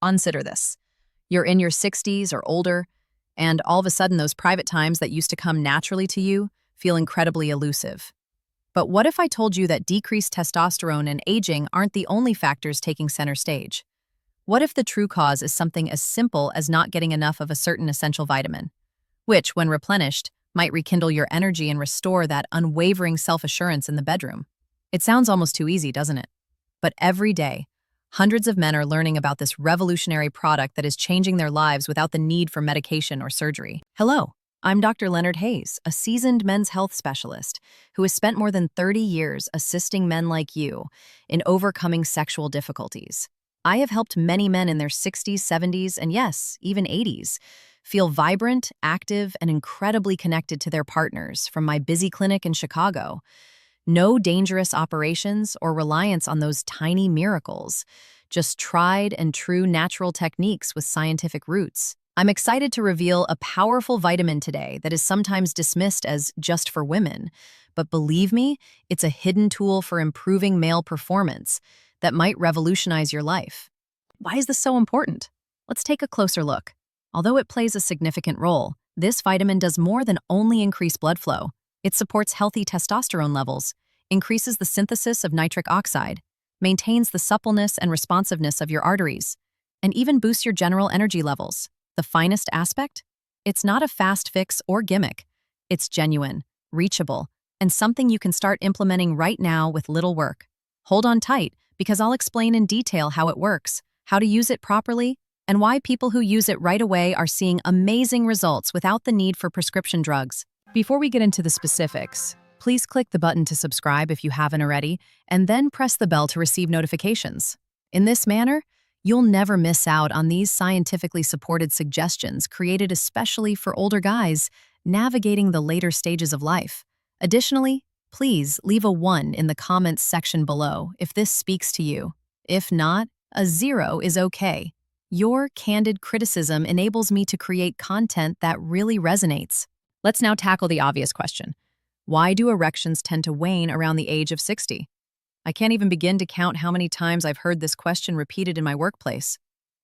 Consider this. You're in your 60s or older, and all of a sudden those private times that used to come naturally to you feel incredibly elusive. But what if I told you that decreased testosterone and aging aren't the only factors taking center stage? What if the true cause is something as simple as not getting enough of a certain essential vitamin, which, when replenished, might rekindle your energy and restore that unwavering self-assurance in the bedroom? It sounds almost too easy, doesn't it? But every day, hundreds of men are learning about this revolutionary product that is changing their lives without the need for medication or surgery. Hello, I'm Dr. Leonard Hayes, a seasoned men's health specialist who has spent more than 30 years assisting men like you in overcoming sexual difficulties. I have helped many men in their 60s, 70s, and yes, even 80s feel vibrant, active, and incredibly connected to their partners from my busy clinic in Chicago. No dangerous operations or reliance on those tiny miracles, just tried and true natural techniques with scientific roots. I'm excited to reveal a powerful vitamin today that is sometimes dismissed as just for women, but believe me, it's a hidden tool for improving male performance that might revolutionize your life. Why is this so important? Let's take a closer look. Although it plays a significant role, this vitamin does more than only increase blood flow. It supports healthy testosterone levels, increases the synthesis of nitric oxide, maintains the suppleness and responsiveness of your arteries, and even boosts your general energy levels. The finest aspect? It's not a fast fix or gimmick. It's genuine, reachable, and something you can start implementing right now with little work. Hold on tight, because I'll explain in detail how it works, how to use it properly, and why people who use it right away are seeing amazing results without the need for prescription drugs. Before we get into the specifics, please click the button to subscribe if you haven't already, and then press the bell to receive notifications. In this manner, you'll never miss out on these scientifically supported suggestions created especially for older guys navigating the later stages of life. Additionally, please leave a 1 in the comments section below if this speaks to you. If not, a 0 is okay. Your candid criticism enables me to create content that really resonates. Let's now tackle the obvious question. Why do erections tend to wane around the age of 60? I can't even begin to count how many times I've heard this question repeated in my workplace.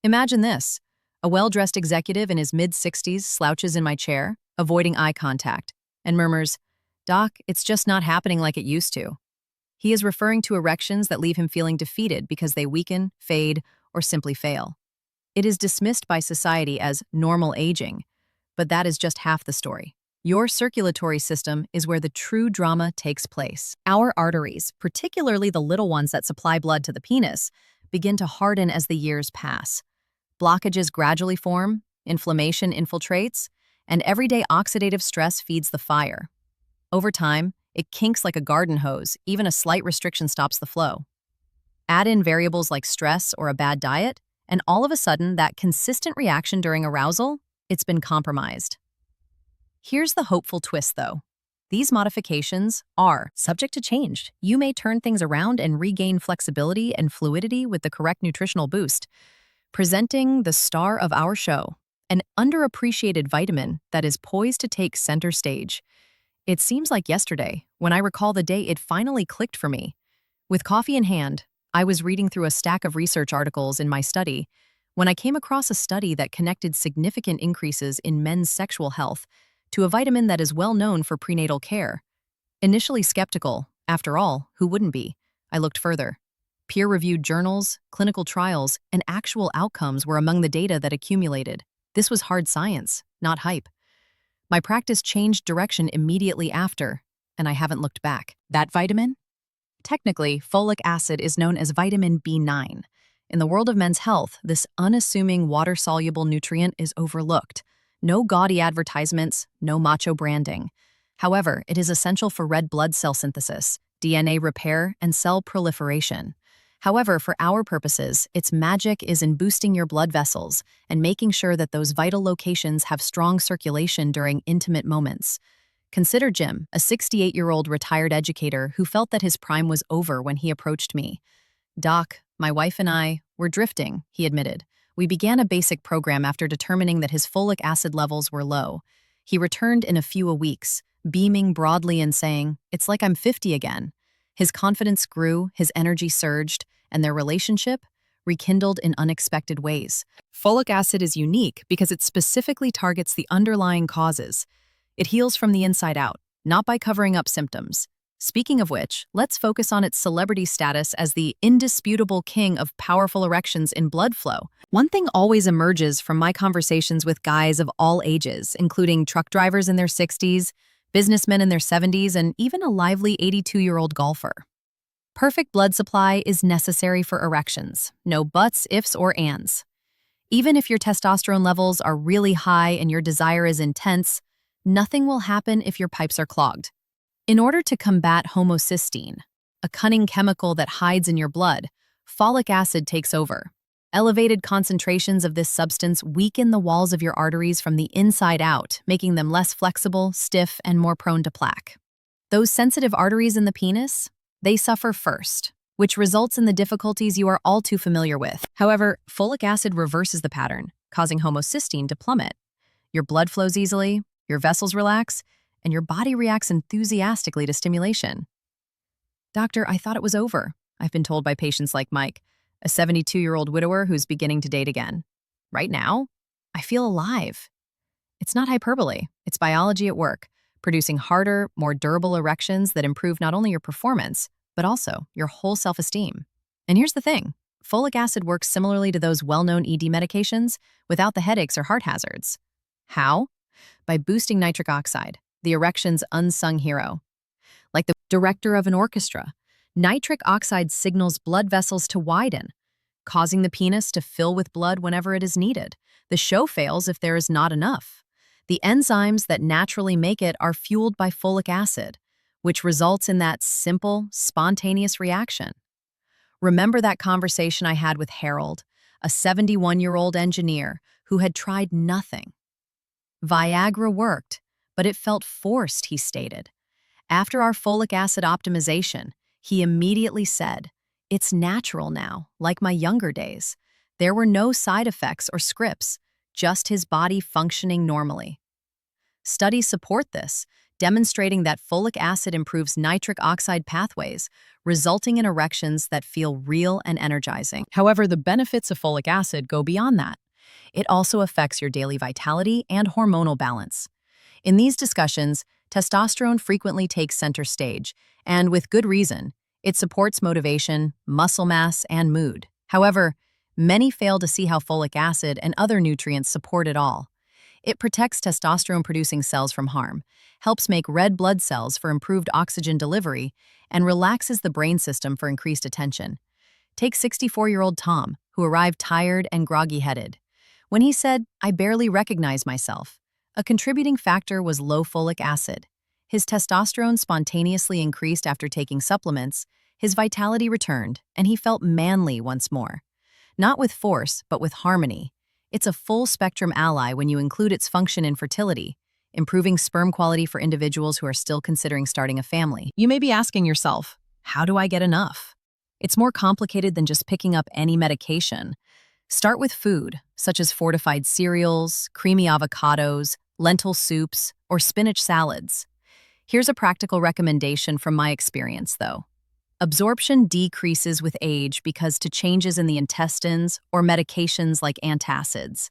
Imagine this. A well-dressed executive in his mid-60s slouches in my chair, avoiding eye contact, and murmurs, "Doc, it's just not happening like it used to." He is referring to erections that leave him feeling defeated because they weaken, fade, or simply fail. It is dismissed by society as normal aging, but that is just half the story. Your circulatory system is where the true drama takes place. Our arteries, particularly the little ones that supply blood to the penis, begin to harden as the years pass. Blockages gradually form, inflammation infiltrates, and everyday oxidative stress feeds the fire. Over time, it kinks like a garden hose, even a slight restriction stops the flow. Add in variables like stress or a bad diet, and all of a sudden, that consistent reaction during arousal, it's been compromised. Here's the hopeful twist, though. These modifications are subject to change. You may turn things around and regain flexibility and fluidity with the correct nutritional boost. Presenting the star of our show, an underappreciated vitamin that is poised to take center stage. It seems like yesterday, when I recall the day it finally clicked for me. With coffee in hand, I was reading through a stack of research articles in my study when I came across a study that connected significant increases in men's sexual health to a vitamin that is well known for prenatal care. Initially skeptical, after all, who wouldn't be? I looked further. Peer-reviewed journals, clinical trials, and actual outcomes were among the data that accumulated. This was hard science, not hype. My practice changed direction immediately after, and I haven't looked back. That vitamin? Technically, folic acid is known as vitamin B9. In the world of men's health, this unassuming water-soluble nutrient is overlooked. No gaudy advertisements, no macho branding. However, it is essential for red blood cell synthesis, DNA repair, and cell proliferation. However, for our purposes, its magic is in boosting your blood vessels and making sure that those vital locations have strong circulation during intimate moments. Consider Jim, a 68-year-old retired educator who felt that his prime was over when he approached me. "Doc, my wife and I, were drifting," he admitted. We began a basic program after determining that his folic acid levels were low. He returned in a few weeks, beaming broadly and saying, "It's like I'm 50 again." His confidence grew, his energy surged, and their relationship, rekindled in unexpected ways. Folic acid is unique because it specifically targets the underlying causes. It heals from the inside out, not by covering up symptoms. Speaking of which, let's focus on its celebrity status as the indisputable king of powerful erections in blood flow. One thing always emerges from my conversations with guys of all ages, including truck drivers in their 60s, businessmen in their 70s, and even a lively 82-year-old golfer. Perfect blood supply is necessary for erections. No buts, ifs, or ands. Even if your testosterone levels are really high and your desire is intense, nothing will happen if your pipes are clogged. In order to combat homocysteine, a cunning chemical that hides in your blood, folic acid takes over. Elevated concentrations of this substance weaken the walls of your arteries from the inside out, making them less flexible, stiff, and more prone to plaque. Those sensitive arteries in the penis, they suffer first, which results in the difficulties you are all too familiar with. However, folic acid reverses the pattern, causing homocysteine to plummet. Your blood flows easily, your vessels relax, and your body reacts enthusiastically to stimulation. Doctor, I thought it was over, I've been told by patients like Mike, a 72-year-old widower who's beginning to date again. Right now, I feel alive. It's not hyperbole, it's biology at work, producing harder, more durable erections that improve not only your performance, but also your whole self-esteem. And here's the thing, folic acid works similarly to those well-known ED medications without the headaches or heart hazards. How? By boosting nitric oxide, the erection's unsung hero. Like the director of an orchestra, nitric oxide signals blood vessels to widen, causing the penis to fill with blood whenever it is needed. The show fails if there is not enough. The enzymes that naturally make it are fueled by folic acid, which results in that simple, spontaneous reaction. Remember that conversation I had with Harold, a 71-year-old engineer who had tried nothing. Viagra worked, but it felt forced, he stated. After our folic acid optimization, he immediately said, "It's natural now, like my younger days." There were no side effects or scripts, just his body functioning normally. Studies support this, demonstrating that folic acid improves nitric oxide pathways, resulting in erections that feel real and energizing. However, the benefits of folic acid go beyond that. It also affects your daily vitality and hormonal balance. In these discussions, testosterone frequently takes center stage, and with good reason. It supports motivation, muscle mass, and mood. However, many fail to see how folic acid and other nutrients support it all. It protects testosterone-producing cells from harm, helps make red blood cells for improved oxygen delivery, and relaxes the brain system for increased attention. Take 64-year-old Tom, who arrived tired and groggy-headed. When he said, "I barely recognize myself," a contributing factor was low folic acid. His testosterone spontaneously increased after taking supplements, his vitality returned, and he felt manly once more. Not with force, but with harmony. It's a full-spectrum ally when you include its function in fertility, improving sperm quality for individuals who are still considering starting a family. You may be asking yourself, how do I get enough? It's more complicated than just picking up any medication. Start with food, such as fortified cereals, creamy avocados, lentil soups, or spinach salads. Here's a practical recommendation from my experience, though. Absorption decreases with age because to changes in the intestines or medications like antacids.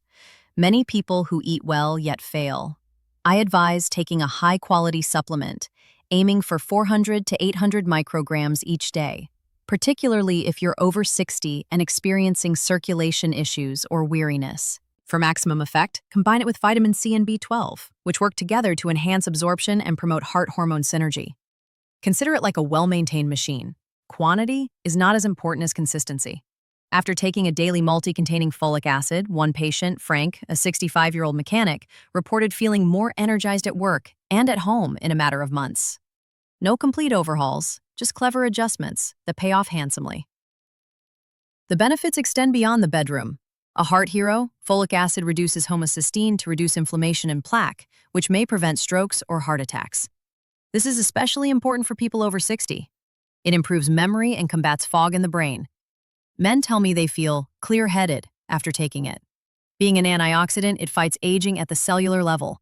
Many people who eat well yet fail. I advise taking a high-quality supplement, aiming for 400 to 800 micrograms each day, particularly if you're over 60 and experiencing circulation issues or weariness. For maximum effect, combine it with vitamin C and B12, which work together to enhance absorption and promote heart hormone synergy. Consider it like a well-maintained machine. Quantity is not as important as consistency. After taking a daily multi containing folic acid, one patient, Frank, a 65-year-old mechanic, reported feeling more energized at work and at home in a matter of months. No complete overhauls, just clever adjustments that pay off handsomely. The benefits extend beyond the bedroom. A heart hero, folic acid reduces homocysteine to reduce inflammation and plaque, which may prevent strokes or heart attacks. This is especially important for people over 60. It improves memory and combats fog in the brain. Men tell me they feel clear-headed after taking it. Being an antioxidant, it fights aging at the cellular level,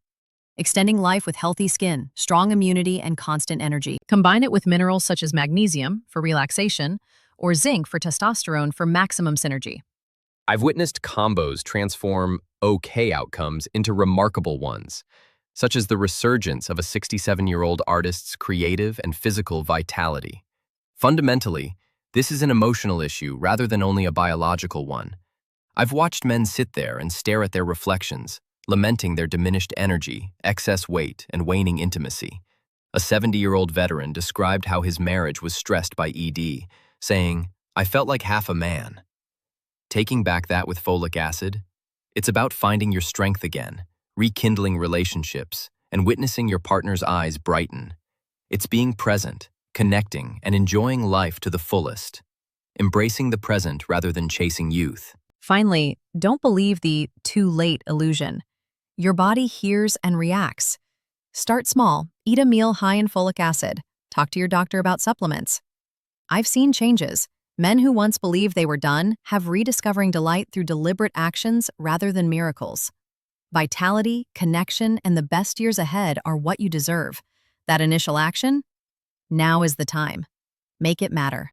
extending life with healthy skin, strong immunity, and constant energy. Combine it with minerals such as magnesium for relaxation, or zinc for testosterone for maximum synergy. I've witnessed combos transform okay outcomes into remarkable ones, such as the resurgence of a 67-year-old artist's creative and physical vitality. Fundamentally, this is an emotional issue rather than only a biological one. I've watched men sit there and stare at their reflections, lamenting their diminished energy, excess weight, and waning intimacy. A 70-year-old veteran described how his marriage was stressed by ED, saying, "I felt like half a man." Taking back that with folic acid, it's about finding your strength again, rekindling relationships, and witnessing your partner's eyes brighten. It's being present, connecting, and enjoying life to the fullest, embracing the present rather than chasing youth. Finally, don't believe the too late illusion. Your body hears and reacts. Start small, eat a meal high in folic acid, talk to your doctor about supplements. I've seen changes. Men who once believed they were done have rediscovering delight through deliberate actions rather than miracles. Vitality, connection, and the best years ahead are what you deserve. That initial action? Now is the time. Make it matter.